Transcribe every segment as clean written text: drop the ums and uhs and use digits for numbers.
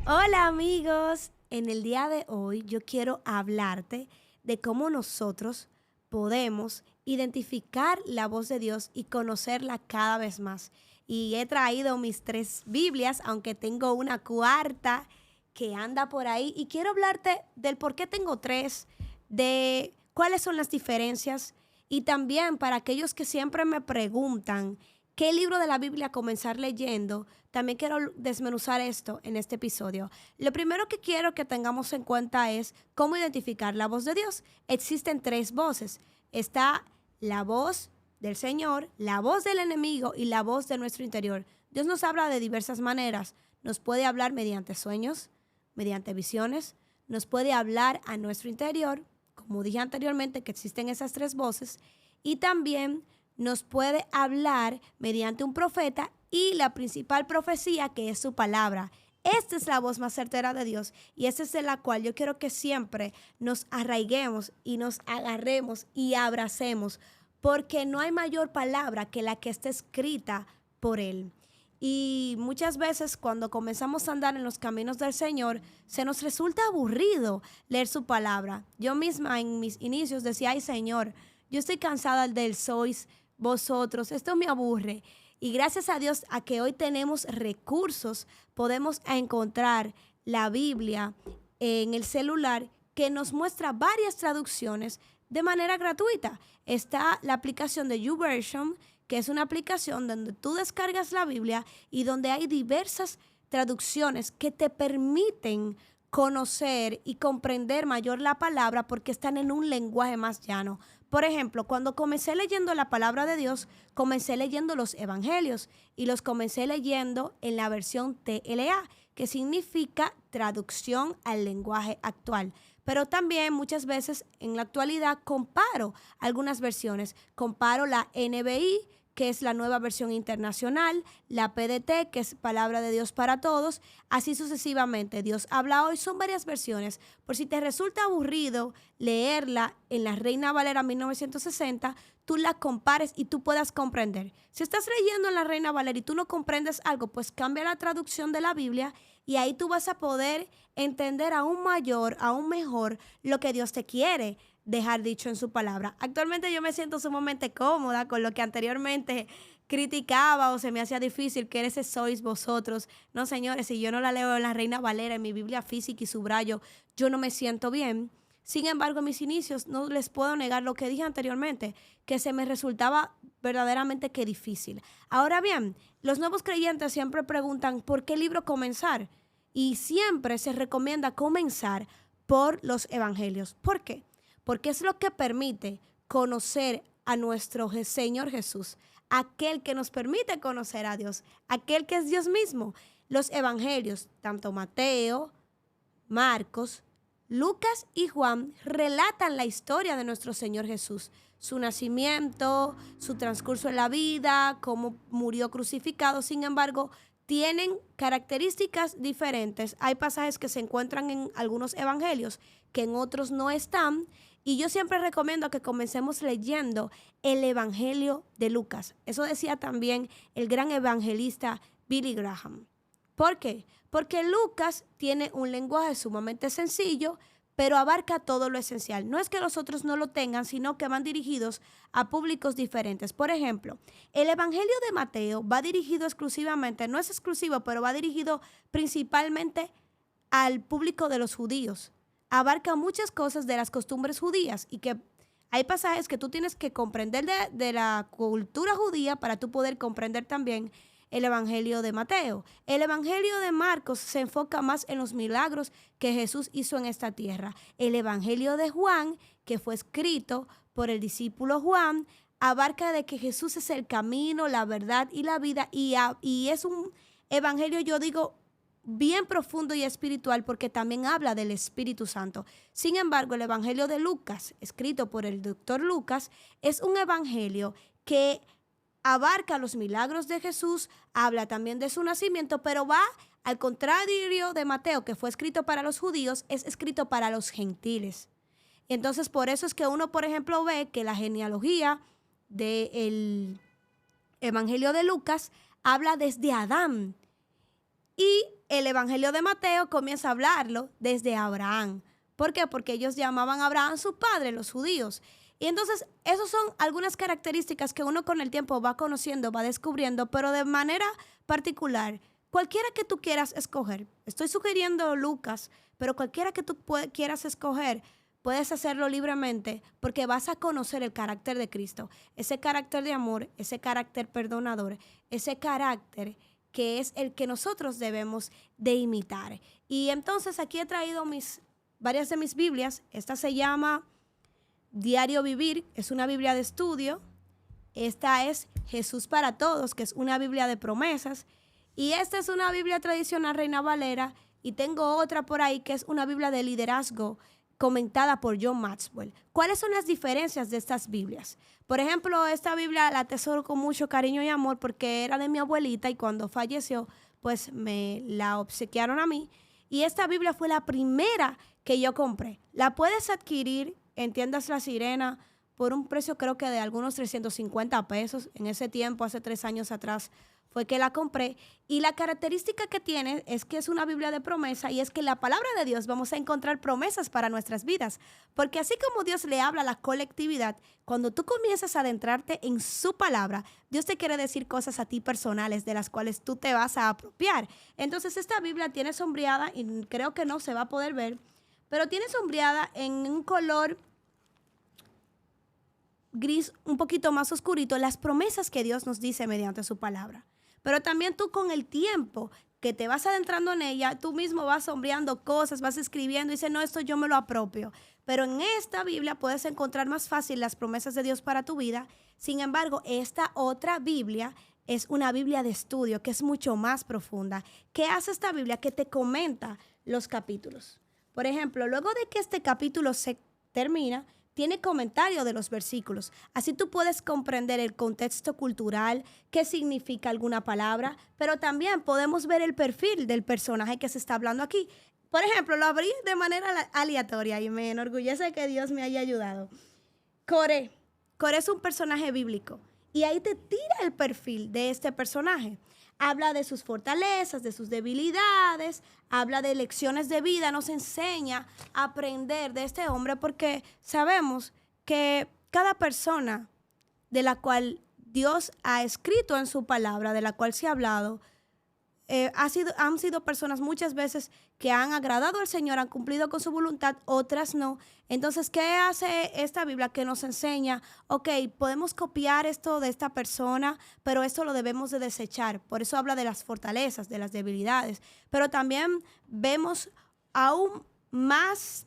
Hola amigos, en el día de hoy yo quiero hablarte de cómo nosotros podemos identificar la voz de Dios y conocerla cada vez más. Y he traído mis tres Biblias, aunque tengo una cuarta que anda por ahí. Y quiero hablarte del por qué tengo tres, de cuáles son las diferencias y también para aquellos que siempre me preguntan qué libro de la Biblia comenzar leyendo, también quiero desmenuzar esto en este episodio. Lo primero que quiero que tengamos en cuenta es cómo identificar la voz de Dios. Existen tres voces. Está la voz del Señor, la voz del enemigo y la voz de nuestro interior. Dios nos habla de diversas maneras. Nos puede hablar mediante sueños, mediante visiones, nos puede hablar a nuestro interior, como dije anteriormente, que existen esas tres voces, y también nos puede hablar mediante un profeta y la principal profecía, que es su palabra. Esta es la voz más certera de Dios y esta es de la cual yo quiero que siempre nos arraiguemos y nos agarremos y abracemos, porque no hay mayor palabra que la que está escrita por Él. Y muchas veces cuando comenzamos a andar en los caminos del Señor, se nos resulta aburrido leer su palabra. Yo misma en mis inicios decía, ay Señor, yo estoy cansada del sois vosotros, esto me aburre. Y gracias a Dios a que hoy tenemos recursos, podemos encontrar la Biblia en el celular que nos muestra varias traducciones de manera gratuita. Está la aplicación de YouVersion, que es una aplicación donde tú descargas la Biblia y donde hay diversas traducciones que te permiten conocer y comprender mayor la palabra porque están en un lenguaje más llano. Por ejemplo, cuando comencé leyendo la palabra de Dios, comencé leyendo los evangelios y los comencé leyendo en la versión TLA, que significa traducción al lenguaje actual. Pero también muchas veces en la actualidad comparo algunas versiones. Comparo la NBI, que es la nueva versión internacional, la PDT, que es Palabra de Dios para Todos, así sucesivamente. Dios habla hoy, son varias versiones. Por si te resulta aburrido leerla en la Reina Valera 1960, tú la compares y tú puedas comprender. Si estás leyendo en la Reina Valera y tú no comprendes algo, pues cambia la traducción de la Biblia y ahí tú vas a poder entender aún mayor, aún mejor lo que Dios te quiere dejar dicho en su palabra. Actualmente yo me siento sumamente cómoda con lo que anteriormente criticaba o se me hacía difícil, que ese sois vosotros. No, señores, si yo no la leo en la Reina Valera, en mi Biblia física y subrayo, yo no me siento bien. Sin embargo, en mis inicios no les puedo negar lo que dije anteriormente, que se me resultaba verdaderamente que difícil. Ahora bien, los nuevos creyentes siempre preguntan ¿por qué libro comenzar? Y siempre se recomienda comenzar por los evangelios. ¿Por qué? Porque es lo que permite conocer a nuestro Señor Jesús, aquel que nos permite conocer a Dios, aquel que es Dios mismo. Los evangelios, tanto Mateo, Marcos, Lucas y Juan, relatan la historia de nuestro Señor Jesús, su nacimiento, su transcurso en la vida, cómo murió crucificado. Sin embargo, tienen características diferentes. Hay pasajes que se encuentran en algunos evangelios que en otros no están. Y yo siempre recomiendo que comencemos leyendo el Evangelio de Lucas. Eso decía también el gran evangelista Billy Graham. ¿Por qué? Porque Lucas tiene un lenguaje sumamente sencillo, pero abarca todo lo esencial. No es que los otros no lo tengan, sino que van dirigidos a públicos diferentes. Por ejemplo, el Evangelio de Mateo va dirigido exclusivamente, no es exclusivo, pero va dirigido principalmente al público de los judíos. Abarca muchas cosas de las costumbres judías y que hay pasajes que tú tienes que comprender de la cultura judía para tú poder comprender también el Evangelio de Mateo. El Evangelio de Marcos se enfoca más en los milagros que Jesús hizo en esta tierra. El Evangelio de Juan, que fue escrito por el discípulo Juan, abarca de que Jesús es el camino, la verdad y la vida y es un evangelio, yo digo, bien profundo y espiritual porque también habla del Espíritu Santo. Sin embargo, el Evangelio de Lucas, escrito por el doctor Lucas, es un evangelio que abarca los milagros de Jesús, habla también de su nacimiento, pero va al contrario de Mateo, que fue escrito para los judíos, es escrito para los gentiles. Entonces, por eso es que uno, por ejemplo, ve que la genealogía del Evangelio de Lucas habla desde Adán y el Evangelio de Mateo comienza a hablarlo desde Abraham. ¿Por qué? Porque ellos llamaban a Abraham su padre, los judíos. Y entonces, esas son algunas características que uno con el tiempo va conociendo, va descubriendo, pero de manera particular, cualquiera que tú quieras escoger. Estoy sugiriendo Lucas, pero cualquiera que tú quieras escoger, puedes hacerlo libremente porque vas a conocer el carácter de Cristo, ese carácter de amor, ese carácter perdonador, ese carácter que es el que nosotros debemos de imitar. Y entonces aquí he traído varias de mis Biblias. Esta se llama Diario Vivir, es una Biblia de estudio. Esta es Jesús para Todos, que es una Biblia de promesas. Y esta es una Biblia tradicional Reina Valera. Y tengo otra por ahí que es una Biblia de liderazgo comentada por John Maxwell. ¿Cuáles son las diferencias de estas Biblias? Por ejemplo, esta Biblia la atesoro con mucho cariño y amor porque era de mi abuelita y cuando falleció, pues me la obsequiaron a mí. Y esta Biblia fue la primera que yo compré. La puedes adquirir en tiendas La Sirena por un precio creo que de algunos 350 pesos. En ese tiempo, hace 3 años atrás, fue que la compré. Y la característica que tiene es que es una Biblia de promesa y es que en la palabra de Dios vamos a encontrar promesas para nuestras vidas. Porque así como Dios le habla a la colectividad, cuando tú comienzas a adentrarte en su palabra, Dios te quiere decir cosas a ti personales de las cuales tú te vas a apropiar. Entonces esta Biblia tiene sombreada, y creo que no se va a poder ver, pero tiene sombreada en un color gris un poquito más oscurito las promesas que Dios nos dice mediante su palabra. Pero también tú con el tiempo que te vas adentrando en ella, tú mismo vas sombreando cosas, vas escribiendo y dices, no, esto yo me lo apropio. Pero en esta Biblia puedes encontrar más fácil las promesas de Dios para tu vida. Sin embargo, esta otra Biblia es una Biblia de estudio que es mucho más profunda. ¿Qué hace esta Biblia? Que te comenta los capítulos. Por ejemplo, luego de que este capítulo se termina, tiene comentario de los versículos. Así tú puedes comprender el contexto cultural, qué significa alguna palabra, pero también podemos ver el perfil del personaje que se está hablando aquí. Por ejemplo, lo abrí de manera aleatoria y me enorgullece que Dios me haya ayudado. Coré es un personaje bíblico y ahí te tira el perfil de este personaje. Habla de sus fortalezas, de sus debilidades, habla de lecciones de vida, nos enseña a aprender de este hombre porque sabemos que cada persona de la cual Dios ha escrito en su palabra, de la cual se ha hablado, han sido personas muchas veces que han agradado al Señor, han cumplido con su voluntad, otras no. Entonces, ¿qué hace esta Biblia? Que nos enseña, ok, podemos copiar esto de esta persona, pero esto lo debemos de desechar. Por eso habla de las fortalezas, de las debilidades. Pero también vemos aún más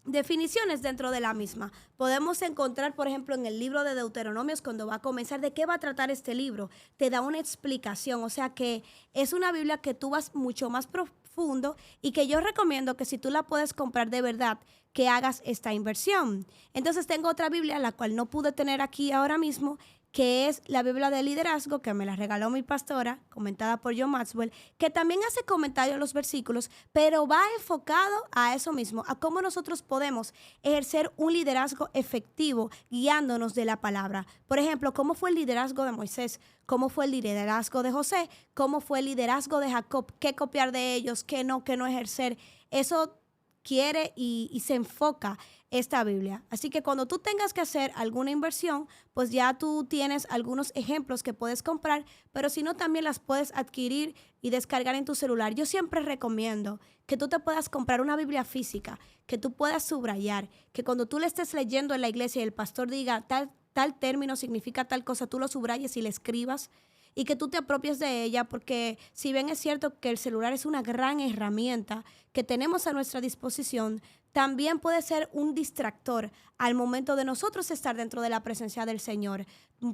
definiciones dentro de la misma. Podemos encontrar, por ejemplo, en el libro de Deuteronomios, cuando va a comenzar, ¿de qué va a tratar este libro? Te da una explicación, o sea que es una Biblia que tú vas mucho más profundo y que yo recomiendo que si tú la puedes comprar de verdad, que hagas esta inversión. Entonces tengo otra Biblia, la cual no pude tener aquí ahora mismo, que es la Biblia de liderazgo, que me la regaló mi pastora, comentada por John Maxwell, que también hace comentario a los versículos, pero va enfocado a eso mismo, a cómo nosotros podemos ejercer un liderazgo efectivo guiándonos de la palabra. Por ejemplo, cómo fue el liderazgo de Moisés, cómo fue el liderazgo de José, cómo fue el liderazgo de Jacob, qué copiar de ellos, qué no ejercer. Eso quiere y se enfoca esta Biblia. Así que cuando tú tengas que hacer alguna inversión, pues ya tú tienes algunos ejemplos que puedes comprar, pero si no, también las puedes adquirir y descargar en tu celular. Yo siempre recomiendo que tú te puedas comprar una Biblia física, que tú puedas subrayar, que cuando tú le estés leyendo en la iglesia y el pastor diga tal término significa tal cosa, tú lo subrayes y le escribas y que tú te apropies de ella, porque si bien es cierto que el celular es una gran herramienta que tenemos a nuestra disposición, también puede ser un distractor al momento de nosotros estar dentro de la presencia del Señor,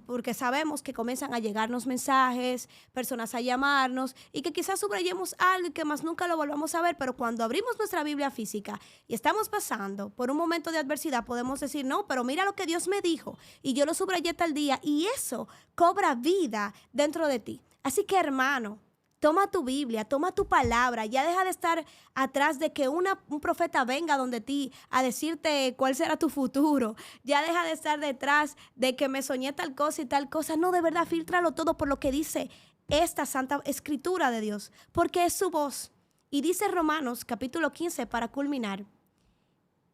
porque sabemos que comienzan a llegarnos mensajes, personas a llamarnos y que quizás subrayemos algo y que más nunca lo volvamos a ver, pero cuando abrimos nuestra Biblia física y estamos pasando por un momento de adversidad, podemos decir, no, pero mira lo que Dios me dijo y yo lo subrayé tal día y eso cobra vida dentro de ti. Así que, hermano, toma tu Biblia, toma tu palabra, ya deja de estar atrás de que un profeta venga donde ti a decirte cuál será tu futuro. Ya deja de estar detrás de que me soñé tal cosa y tal cosa. No, de verdad, fíltralo todo por lo que dice esta santa escritura de Dios, porque es su voz. Y dice Romanos capítulo 15, para culminar,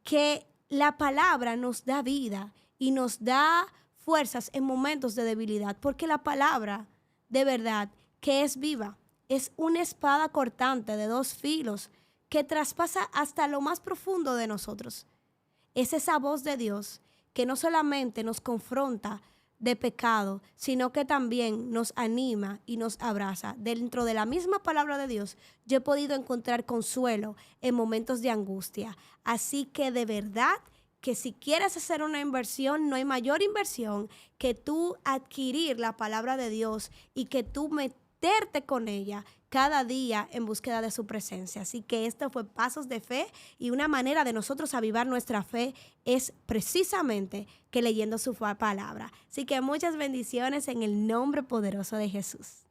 que la palabra nos da vida y nos da fuerzas en momentos de debilidad, porque la palabra, de verdad, que es viva, es una espada cortante de 2 filos que traspasa hasta lo más profundo de nosotros. Es esa voz de Dios que no solamente nos confronta de pecado, sino que también nos anima y nos abraza. Dentro de la misma palabra de Dios, yo he podido encontrar consuelo en momentos de angustia. Así que de verdad que si quieres hacer una inversión, no hay mayor inversión que tú adquirir la palabra de Dios y que tú meterte con ella cada día en búsqueda de su presencia. Así que esto fue Pasos de Fe, y una manera de nosotros avivar nuestra fe es precisamente que leyendo su palabra. Así que muchas bendiciones en el nombre poderoso de Jesús.